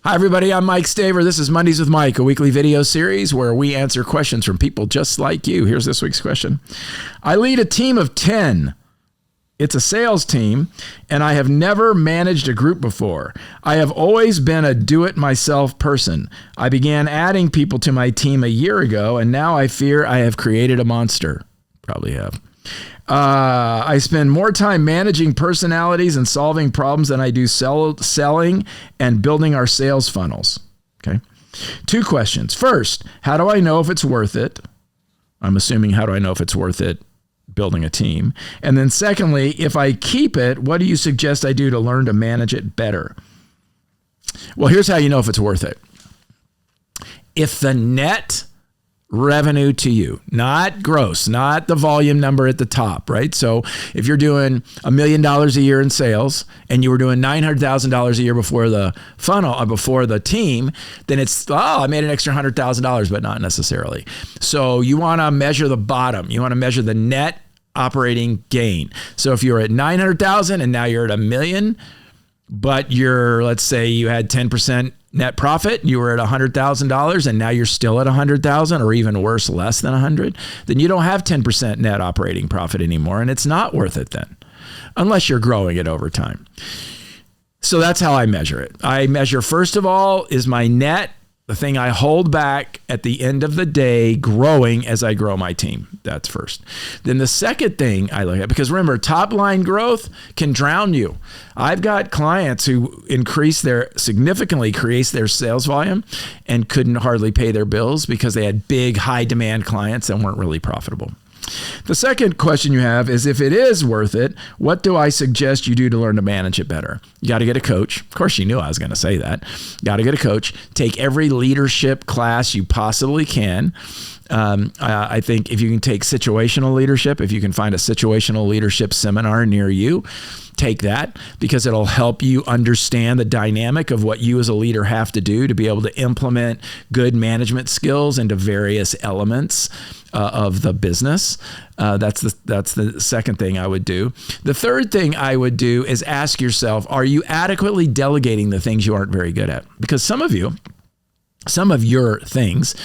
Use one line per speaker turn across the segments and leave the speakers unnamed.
Hi, everybody. I'm Mike Staver. This is Mondays with Mike, a weekly video series where we answer questions from people just like you. Here's this week's question. I lead a team of 10. It's a sales team, and I have never managed a group before. I have always been a do-it-myself person. I began adding people to my team a year ago, and now I fear I have created a monster. Probably have. I spend more time managing personalities and solving problems than I do selling and building our sales funnels. Okay. 2 questions. First, how do I know if it's worth it? I'm assuming, how do I know if it's worth it building a team? And then secondly, if I keep it, what do you suggest I do to learn to manage it better? Well, here's how you know if it's worth it. If the net revenue to you, not gross, not the volume number at the top, right? So if you're doing $1 million a year in sales and you were doing $900,000 a year before the funnel, before the team, then it's, I made an extra $100,000, but not necessarily. So you want to measure the bottom. You want to measure the net operating gain. So if you're at 900,000 and now you're at $1 million, but let's say you had 10% net profit, you were at $100,000 and now you're still at 100,000 or even worse, less than 100, then you don't have 10% net operating profit anymore. And it's not worth it then, unless you're growing it over time. So that's how I measure it. I measure, first of all, is my net, the thing I hold back at the end of the day, growing as I grow my team. That's first. Then the second thing I look at, because remember, top line growth can drown you. I've got clients who significantly increase their sales volume and couldn't hardly pay their bills because they had big, high demand clients and weren't really profitable. The second question you have is, if it is worth it, what do I suggest you do to learn to manage it better? You got to get a coach. Of course, you knew I was going to say that. Got to get a coach. Take every leadership class you possibly can. I think if you can take situational leadership, if you can find a situational leadership seminar near you, take that, because it'll help you understand the dynamic of what you as a leader have to do to be able to implement good management skills into various elements of the business. That's the second thing I would do. The third thing I would do is ask yourself, are you adequately delegating the things you aren't very good at? Because some of your things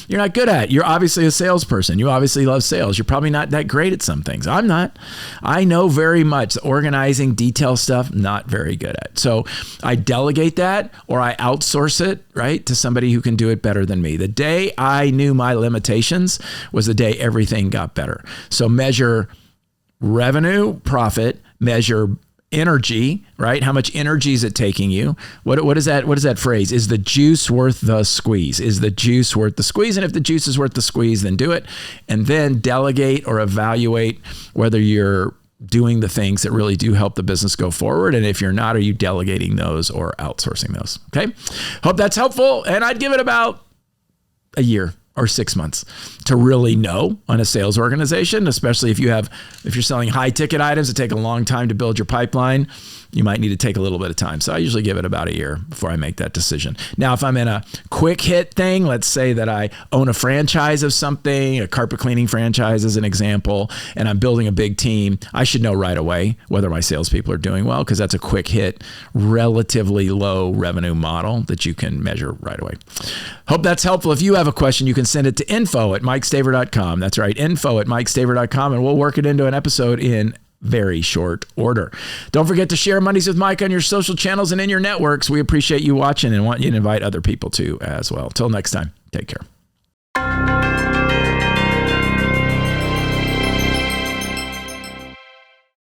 you're not good at. You're obviously a salesperson. You obviously love sales. You're probably not that great at some things. I'm not. I know very much. Organizing, detail stuff, not very good at. So I delegate that, or I outsource it, right, to somebody who can do it better than me. The day I knew my limitations was the day everything got better. So measure revenue, profit, measure energy, right? How much energy is it taking you? What is that phrase? Is the juice worth the squeeze? Is the juice worth the squeeze? And if the juice is worth the squeeze, then do it. And then delegate or evaluate whether you're doing the things that really do help the business go forward. And if you're not, are you delegating those or outsourcing those? Okay. Hope that's helpful. And I'd give it about a year or 6 months to really know on a sales organization, especially if you're selling high ticket items that take a long time to build your pipeline. You might need to take a little bit of time. So I usually give it about a year before I make that decision. Now, if I'm in a quick hit thing, let's say that I own a franchise of something, a carpet cleaning franchise as an example, and I'm building a big team, I should know right away whether my salespeople are doing well, because that's a quick hit, relatively low revenue model that you can measure right away. Hope that's helpful. If you have a question, you can send it to info@mikestaver.com. That's right, info@mikestaver.com, and we'll work it into an episode in very short order. Don't forget to share Mondays with Mike on your social channels and in your networks. We appreciate you watching and want you to invite other people to as well. Till next time, take care.